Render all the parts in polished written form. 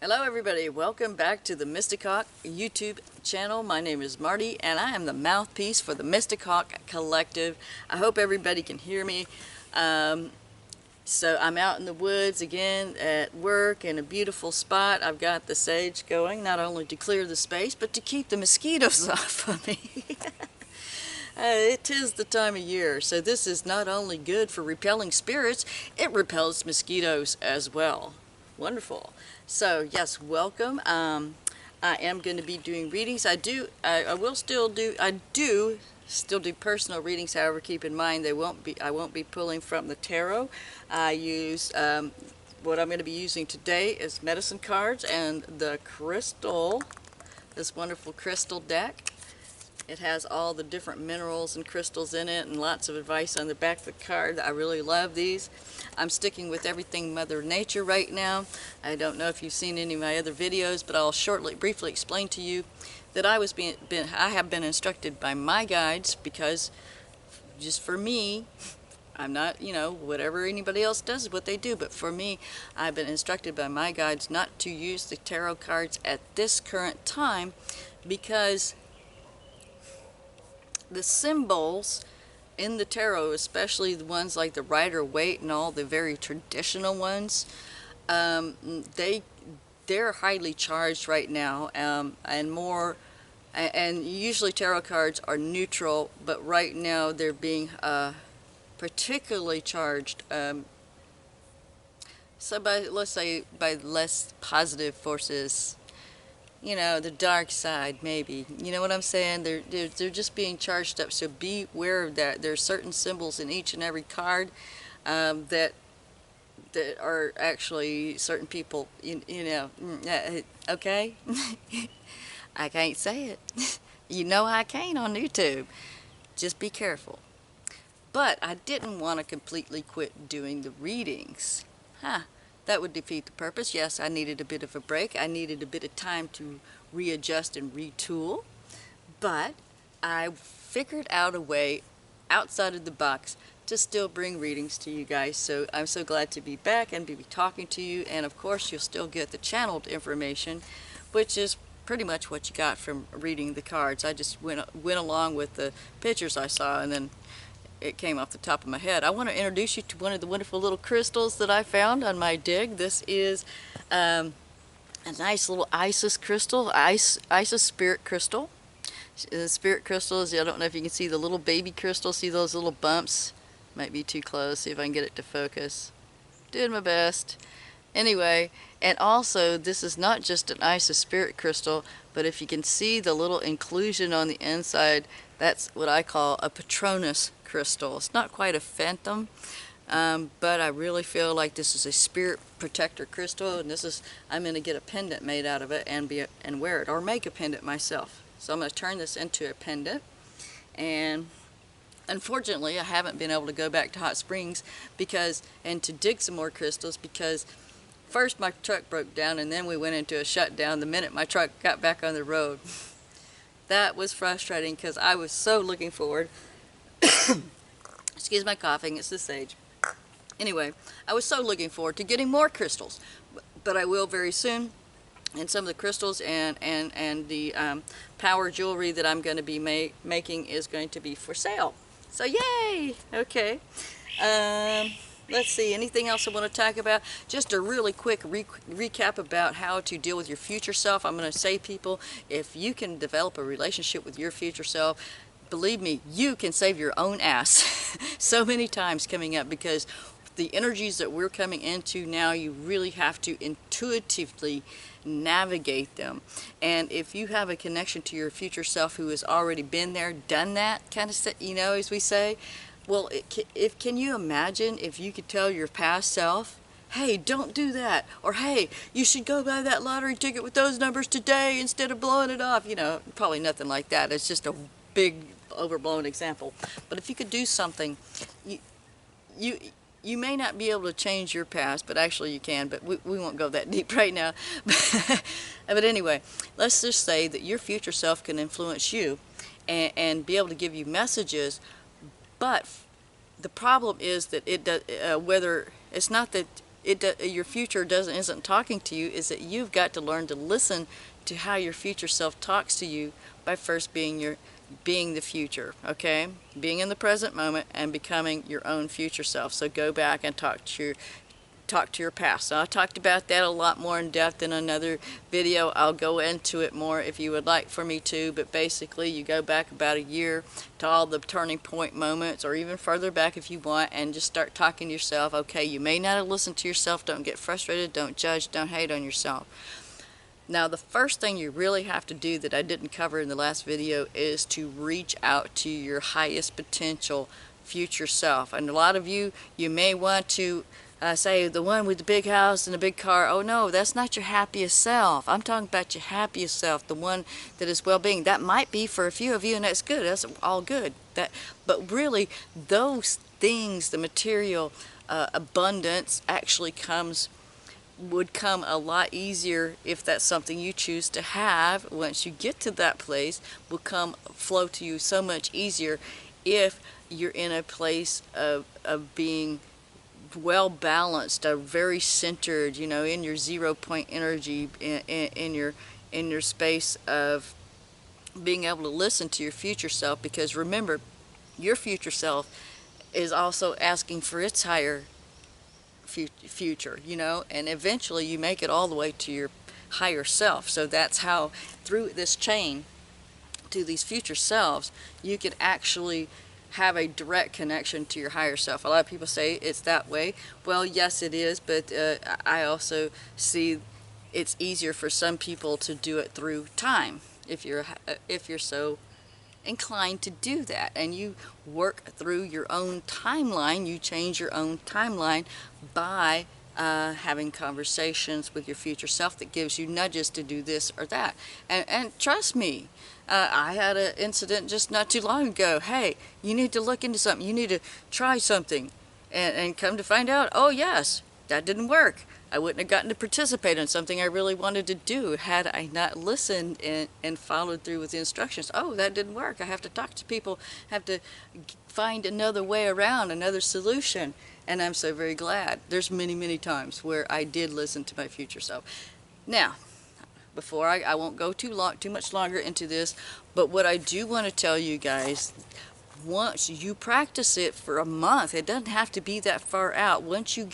Hello everybody, welcome back to the Mystic Hawk YouTube channel. My name is Marty and I am the mouthpiece for the Mystic Hawk Collective. I hope everybody can hear me. So I'm out in the woods again at work in a beautiful spot. I've got the sage going, not only to clear the space, but to keep the mosquitoes off of me. It is the time of year, so this is not only good for repelling spirits, it repels mosquitoes as well. Wonderful. So yes, welcome. I am going to be doing readings. I do still do personal readings. However, keep in mind I won't be pulling from the tarot. I use what I'm going to be using today is medicine cards and the crystal, this wonderful crystal deck. It has all the different minerals and crystals in it and lots of advice on the back of the card. I really love these. I'm sticking with everything Mother Nature right now. I don't know if you've seen any of my other videos, but I'll briefly explain to you that I have been instructed by my guides, because just for me, I'm not, whatever anybody else does is what they do, but for me, I've been instructed by my guides not to use the tarot cards at this current time, because the symbols in the tarot, especially the ones like the Rider-Waite and all the very traditional ones, they're highly charged right now, and usually tarot cards are neutral, but right now they're being particularly charged. So let's say by less positive forces. The dark side, maybe. You know what I'm saying? They're just being charged up, so be aware of that. There's certain symbols in each and every card that are actually certain people, okay? I can't say it. I can't on YouTube. Just be careful. But I didn't want to completely quit doing the readings. That would defeat the purpose. Yes, I needed a bit of a break. I needed a bit of time to readjust and retool. But I figured out a way outside of the box to still bring readings to you guys. So I'm so glad to be back and be talking to you. And of course, you'll still get the channeled information, which is pretty much what you got from reading the cards. I just went along with the pictures I saw, and then it came off the top of my head. I want to introduce you to one of the wonderful little crystals that I found on my dig. This is a nice little Isis crystal, Isis spirit crystal. The spirit crystals, I don't know if you can see the little baby crystal. See those little bumps? Might be too close. See if I can get it to focus. Doing my best. Anyway, and also this is not just an Isis spirit crystal, but if you can see the little inclusion on the inside, that's what I call a Patronus crystal. It's not quite a phantom, but I really feel like this is a spirit protector crystal, and I'm going to get a pendant made out of it and wear it, or make a pendant myself. So I'm going to turn this into a pendant, and unfortunately I haven't been able to go back to Hot Springs and to dig some more crystals, because first my truck broke down and then we went into a shutdown the minute my truck got back on the road. That was frustrating because I was so looking forward. Excuse my coughing, it's the sage. Anyway, I was so looking forward to getting more crystals, but I will very soon. And some of the crystals and the power jewelry that I'm going to be making is going to be for sale. So yay! Okay. Let's see, anything else I want to talk about? Just a really quick recap about how to deal with your future self. I'm going to say, people, if you can develop a relationship with your future self, believe me, you can save your own ass so many times coming up, because the energies that we're coming into now, you really have to intuitively navigate them. And if you have a connection to your future self who has already been there, done that kind of stuff, as we say, well, can you imagine if you could tell your past self, hey, don't do that, or hey, you should go buy that lottery ticket with those numbers today instead of blowing it off? Probably nothing like that. It's just a big overblown example. But if you could do something, you may not be able to change your past, but actually you can, but we won't go that deep right now. But anyway, let's just say that your future self can influence you and be able to give you messages. But the problem is that it's not that your future isn't talking to you, is that you've got to learn to listen to how your future self talks to you by first being the future, okay? Being in the present moment and becoming your own future self. So go back and talk to your past. So I talked about that a lot more in depth in another video. I'll go into it more if you would like for me to, but basically you go back about a year to all the turning point moments, or even further back if you want, and just start talking to yourself. Okay, you may not have listened to yourself. Don't get frustrated. Don't judge. Don't hate on yourself. Now, the first thing you really have to do that I didn't cover in the last video is to reach out to your highest potential future self. And a lot of you may want to say, the one with the big house and the big car. Oh no, that's not your happiest self. I'm talking about your happiest self, the one that is well-being. That might be for a few of you, and that's good. That's all good. But really, those things, the material abundance actually would come a lot easier if that's something you choose to have. Once you get to that place, will flow to you so much easier if you're in a place of being well balanced, very centered, in your 0 point energy, in your space of being able to listen to your future self. Because remember, your future self is also asking for its higher future, and eventually you make it all the way to your higher self. So that's how, through this chain to these future selves, you can actually have a direct connection to your higher self. A lot of people say it's that way. Well, yes, it is, but I also see it's easier for some people to do it through time, if you're so inclined to do that, and you work through your own timeline. You change your own timeline by having conversations with your future self that gives you nudges to do this or that. And trust me, I had an incident just not too long ago. Hey, you need to look into something. You need to try something. And come to find out, oh yes, that didn't work. I wouldn't have gotten to participate in something I really wanted to do had I not listened and followed through with the instructions. Oh, that didn't work. I have to talk to people, have to find another way around, another solution. And I'm so very glad. There's many, many times where I did listen to my future self. Now, before I won't go too much longer into this, but what I do want to tell you guys, once you practice it for a month, it doesn't have to be that far out. Once you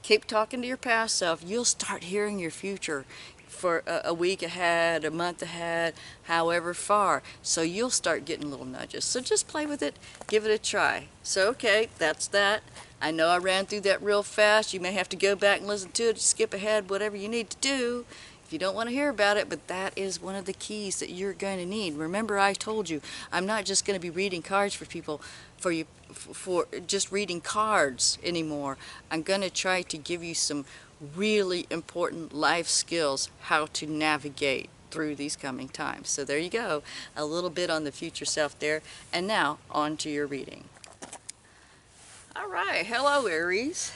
keep talking to your past self, you'll start hearing your future for a week ahead, a month ahead, however far. So you'll start getting little nudges. So just play with it, give it a try. So okay, that's that. I know I ran through that real fast. You may have to go back and listen to it, skip ahead, whatever you need to do if you don't want to hear about it, but that is one of the keys that you're going to need. Remember, I told you, I'm not just going to be reading cards for people, for just reading cards anymore. I'm going to try to give you some really important life skills, how to navigate through these coming times. So there you go, a little bit on the future self there. And now, on to your reading. All right, hello Aries.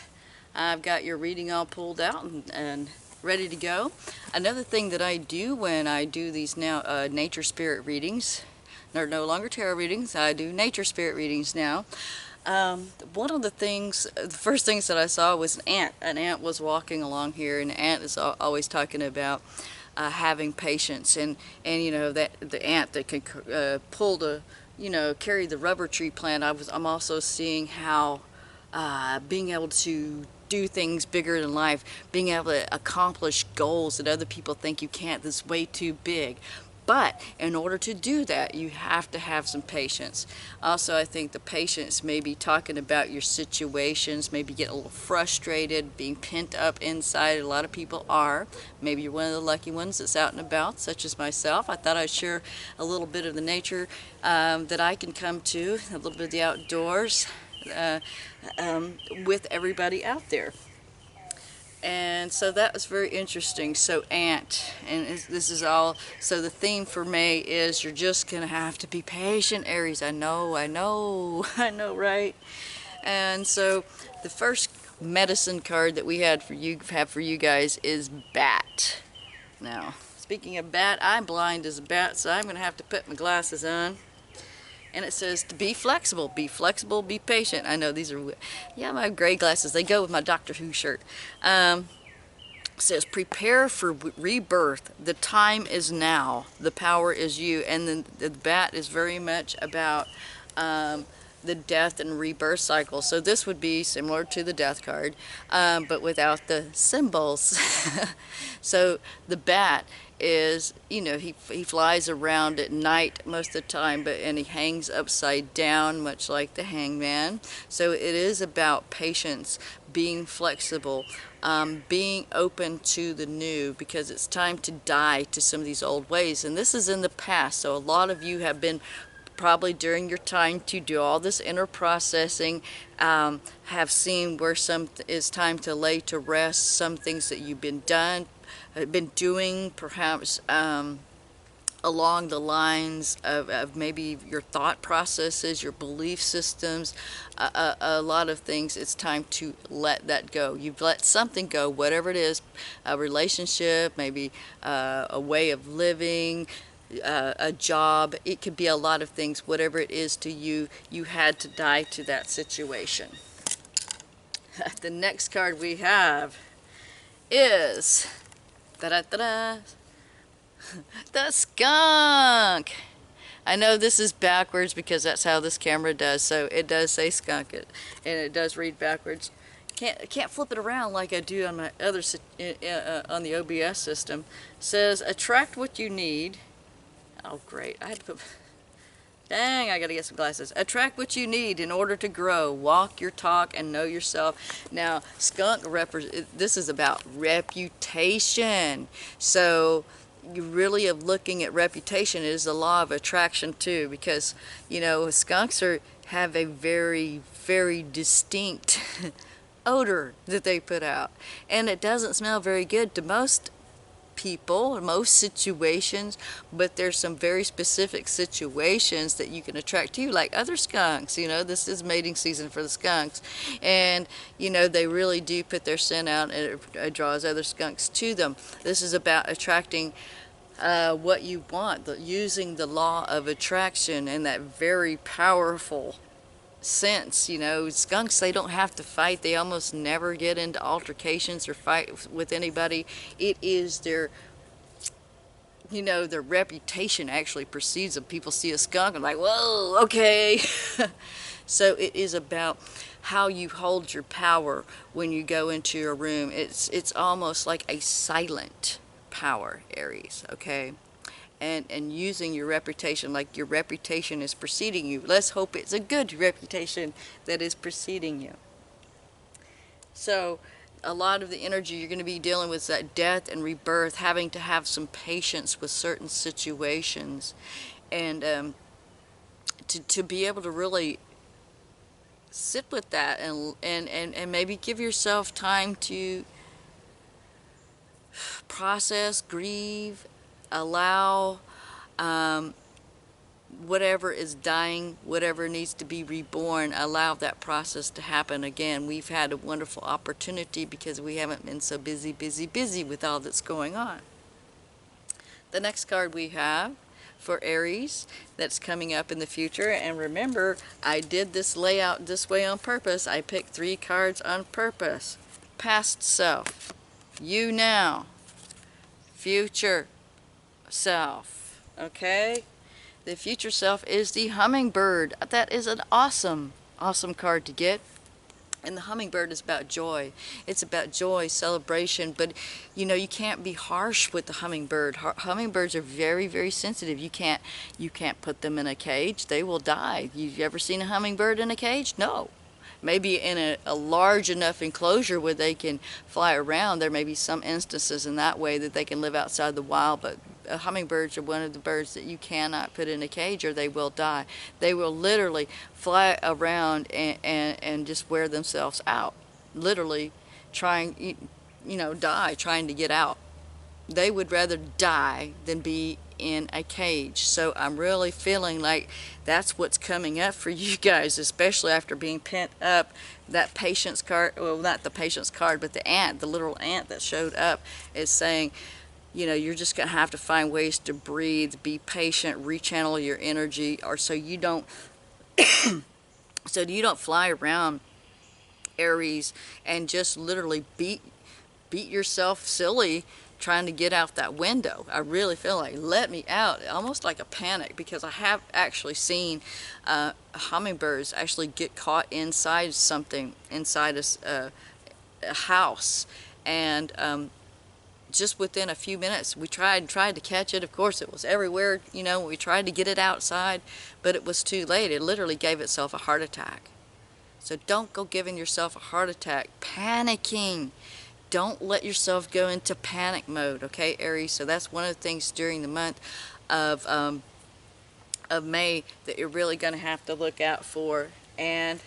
I've got your reading all pulled out and ready to go. Another thing that I do when I do these now nature spirit readings, they're no longer tarot readings, I do nature spirit readings now. One of the first things that I saw was an ant. An ant was walking along here, and an ant is always talking about having patience, and that the ant that can carry the rubber tree plant. I'm also seeing how being able to do things bigger than life, being able to accomplish goals that other people think you can't, that's way too big. But in order to do that, you have to have some patience. Also, I think the patience may be talking about your situations, maybe get a little frustrated, being pent up inside. A lot of people are. Maybe you're one of the lucky ones that's out and about, such as myself. I thought I'd share a little bit of the nature that I can come to, a little bit of the outdoors with everybody out there. And so that was very interesting. So ant, and this is all, so the theme for May is you're just going to have to be patient, Aries. I know, right? And so the first medicine card that we have for you guys is bat. Now, speaking of bat, I'm blind as a bat, so I'm going to have to put my glasses on And it says to be flexible, be patient. I know these are, yeah, my gray glasses, they go with my Doctor Who shirt. Says prepare for rebirth. The time is now. The power is you. And then the bat is very much about um, the death and rebirth cycle. So this would be similar to the death card, but without the symbols. So the bat is, he flies around at night most of the time, and he hangs upside down, much like the hangman. So it is about patience, being flexible, being open to the new, because it's time to die to some of these old ways. And this is in the past, so a lot of you have been probably during your time to do all this inner processing, have seen where some is time to lay to rest some things that you've been doing, perhaps along the lines of maybe your thought processes, your belief systems, a lot of things. It's time to let that go. You've let something go, whatever it is, a relationship, maybe a way of living, a job. It could be a lot of things. Whatever it is to you, you had to die to that situation. The next card we have is da-da-da-da, the skunk. I know this is backwards because that's how this camera does, so it does say skunk, and it does read backwards. Can't flip it around like I do on my other on the OBS system. It says attract what you need. Oh great, I had to put, dang, I gotta get some glasses. Attract what you need in order to grow. Walk your talk and know yourself. Now, skunk this is about reputation. So you really are looking at reputation. It is the law of attraction too, because skunks have a very, very distinct odor that they put out, and it doesn't smell very good to most people in most situations, but there's some very specific situations that you can attract to, like other skunks. This is mating season for the skunks, and they really do put their scent out, and it draws other skunks to them. This is about attracting what you want, using the law of attraction and that very powerful sense. Skunks, they don't have to fight. They almost never get into altercations or fight with anybody. It is their reputation actually precedes them. People see a skunk and like, whoa, okay. So it is about how you hold your power when you go into a room. It's almost like a silent power, Aries, okay? And using your reputation, like your reputation is preceding you. Let's hope it's a good reputation that is preceding you. So a lot of the energy you're going to be dealing with is that death and rebirth, having to have some patience with certain situations, and to be able to really sit with that and maybe give yourself time to process, grieve, allow whatever is dying, whatever needs to be reborn, allow that process to happen again. We've had a wonderful opportunity because we haven't been so busy with all that's going on. The next card we have for Aries that's coming up in the future, and remember, I did this layout this way on purpose. I picked 3 cards on purpose. Past self, you now, future self, okay? The future self is the hummingbird. That is an awesome card to get. And the hummingbird is about joy. It's about joy, celebration, but you can't be harsh with the hummingbird. Hummingbirds are very, very sensitive. You can't put them in a cage. They will die. You've ever seen a hummingbird in a cage? No. Maybe in a large enough enclosure where they can fly around. There may be some instances in that way that they can live outside the wild, but hummingbirds are one of the birds that you cannot put in a cage or they will die. They will literally fly around and just wear themselves out. Literally trying, die, trying to get out. They would rather die than be in a cage. So I'm really feeling like that's what's coming up for you guys, especially after being pent up. That patience card, well, not the patience card, but the literal ant that showed up is saying, you're just going to have to find ways to breathe, be patient, rechannel your energy, or so you don't fly around, Aries, and just literally beat yourself silly trying to get out that window. I really feel like, let me out, almost like a panic, because I have actually seen hummingbirds actually get caught inside something, inside a house, and just within a few minutes we tried to catch it. Of course it was everywhere, we tried to get it outside, but it was too late. It literally gave itself a heart attack. So don't go giving yourself a heart attack panicking. Don't let yourself go into panic mode, okay, Aries? So that's one of the things during the month of May that you're really going to have to look out for. And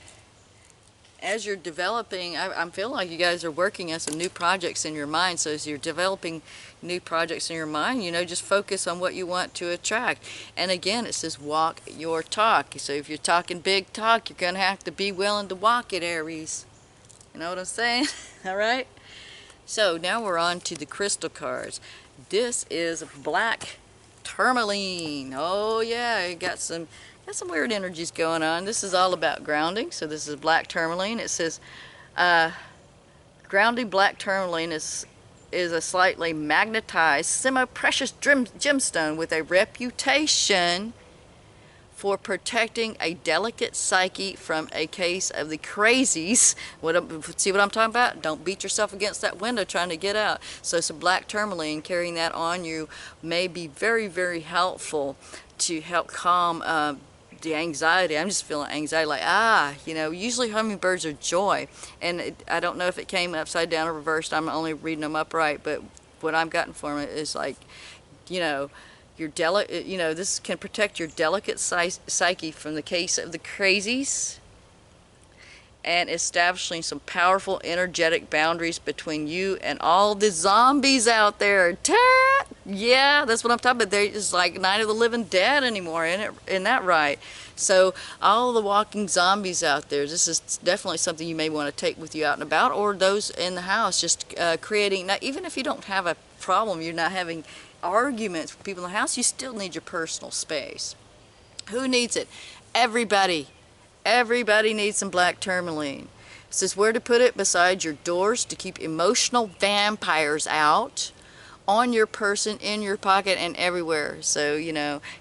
as you're developing, I feel like you guys are working on some new projects in your mind. So as you're developing new projects in your mind, just focus on what you want to attract. And again, it says walk your talk. So if you're talking big talk, you're going to have to be willing to walk it, Aries. You know what I'm saying? All right? So now we're on to the crystal cards. This is black tourmaline. Oh yeah, you got some weird energies going on. This is all about grounding. So this is black tourmaline. It says grounding black tourmaline is a slightly magnetized semi-precious gemstone with a reputation for protecting a delicate psyche from a case of the crazies. See what I'm talking about? Don't beat yourself against that window trying to get out. So some black tourmaline, carrying that on you may be very, very helpful to help calm the anxiety. I'm just feeling anxiety, like, usually hummingbirds are joy. And I don't know if it came upside down or reversed. I'm only reading them upright, but what I've gotten from it is like, this can protect your delicate psyche from the case of the crazies, and establishing some powerful energetic boundaries between you and all the zombies out there. Yeah, that's what I'm talking about. They're just like Night of the Living Dead anymore, isn't that right? So all the walking zombies out there, this is definitely something you may want to take with you out and about, or those in the house, just creating, now, even if you don't have a problem, you're not having arguments with people in the house, you still need your personal space. Who needs it? Everybody. Everybody needs some black tourmaline. It says where to put it: beside your doors to keep emotional vampires out, on your person, in your pocket, and everywhere. So, you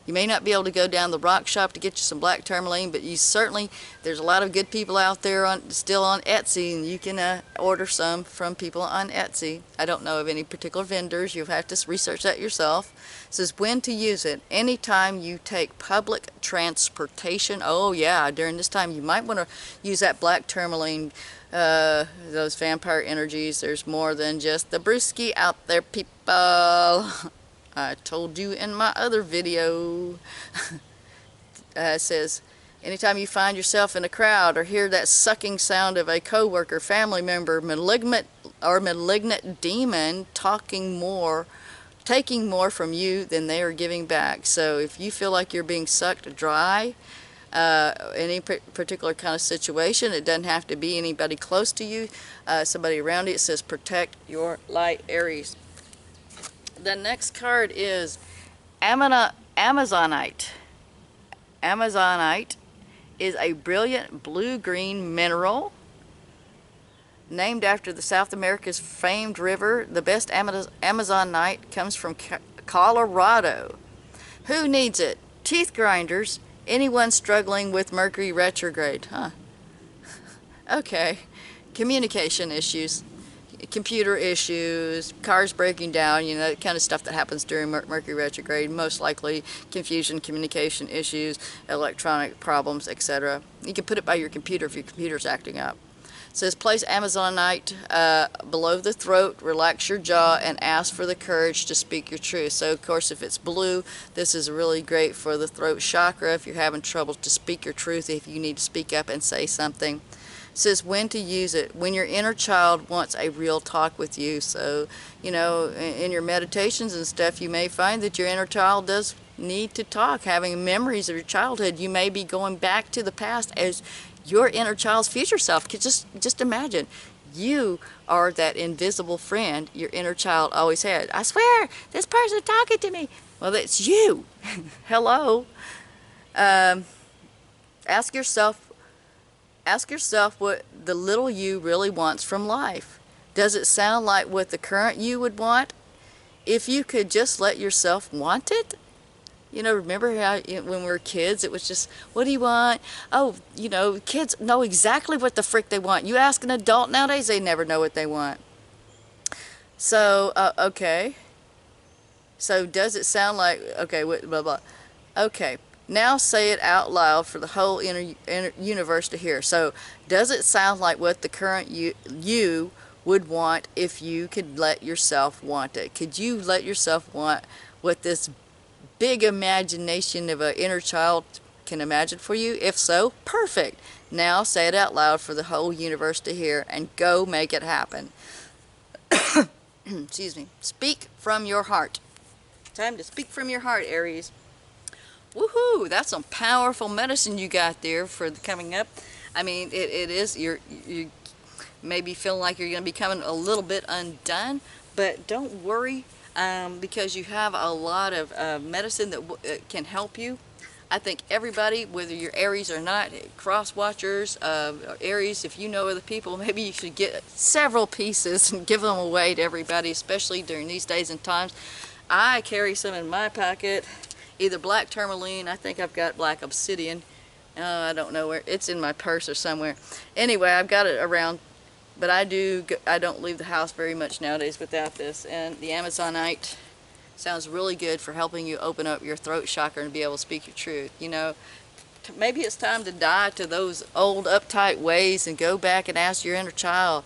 may not be able to go down the rock shop to get you some black tourmaline, but you certainly, there's a lot of good people out there still on Etsy, and you can order some from people on Etsy. I don't know of any particular vendors. You'll have to research that yourself. It says when to use it: anytime you take public transportation. Oh yeah, during this time you might want to use that black tourmaline. Those vampire energies, there's more than just the brewski out there, people. I told you in my other video. It says anytime you find yourself in a crowd or hear that sucking sound of a coworker, family member, malignant demon taking more from you than they are giving back. So if you feel like you're being sucked dry, any particular kind of situation, it doesn't have to be anybody close to you, somebody around you. It says protect your light, Aries. The next card is Amazonite. Amazonite is a brilliant blue-green mineral named after the South America's famed river. The best Amazonite comes from Colorado. Who needs it? Teeth grinders. Anyone struggling with Mercury retrograde. Okay. Communication issues, computer issues, cars breaking down, that kind of stuff that happens during Mercury retrograde. Most likely confusion, communication issues, electronic problems, etc. You can put it by your computer if your computer's acting up. It says place Amazonite below the throat, relax your jaw, and ask for the courage to speak your truth. So of course if it's blue, this is really great for the throat chakra if you're having trouble to speak your truth, if you need to speak up and say something. It says when to use it: when your inner child wants a real talk with you. So, in your meditations and stuff, you may find that your inner child does need to talk, having memories of your childhood. You may be going back to the past as your inner child's future self. Just imagine You are that invisible friend your inner child always had. I swear, this person's talking to me. Well, that's you. Hello. Um, ask yourself, ask yourself what the little you really wants from life. Does it sound like what the current you would want? If you could just let yourself want it? Remember how when we were kids, it was just, what do you want? Oh, kids know exactly what the frick they want. You ask an adult nowadays, they never know what they want. So, okay. So does it sound like, okay, blah, blah. Okay, now say it out loud for the whole inner universe to hear. So does it sound like what the current you would want if you could let yourself want it? Could you let yourself want what this big imagination of an inner child can imagine for you? If so, perfect. Now say it out loud for the whole universe to hear and go make it happen. Excuse me. Speak from your heart. Time to speak from your heart, Aries. Woohoo! That's some powerful medicine you got there for the coming up. I mean, it is, you maybe feeling like you're going to be coming a little bit undone, but don't worry, because you have a lot of medicine that can help you. I think everybody, whether you're Aries or not, cross watchers, Aries, if you know other people, maybe you should get several pieces and give them away to everybody, especially during these days and times. I carry some in my pocket, either black tourmaline, I think I've got black obsidian, I don't know where, it's in my purse or somewhere. Anyway, I've got it around, but I don't leave the house very much nowadays without this. And the Amazonite sounds really good for helping you open up your throat chakra and be able to speak your truth. Maybe it's time to die to those old uptight ways and go back and ask your inner child.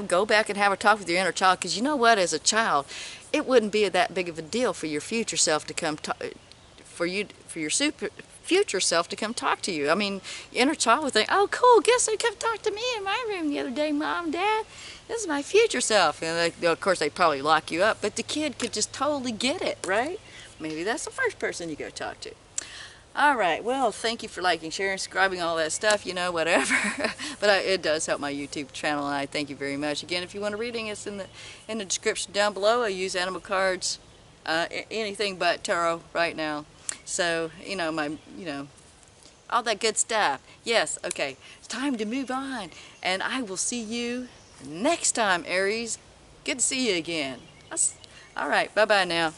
Go back and have a talk with your inner child, because you know what, as a child, it wouldn't be that big of a deal for your future self to come for your future self to come talk to you. I mean, your inner child would think, oh cool, guess who come talk to me in my room the other day, Mom, Dad? This is my future self. And of course they'd probably lock you up, but the kid could just totally get it, right? Maybe that's the first person you go talk to. All right, well, thank you for liking, sharing, subscribing, all that stuff, whatever. But it does help my YouTube channel, and I thank you very much. Again, if you want a reading, it's in the description down below. I use animal cards, anything but tarot right now. So, all that good stuff. Yes, okay, it's time to move on, and I will see you next time, Aries. Good to see you again. All right, bye-bye now.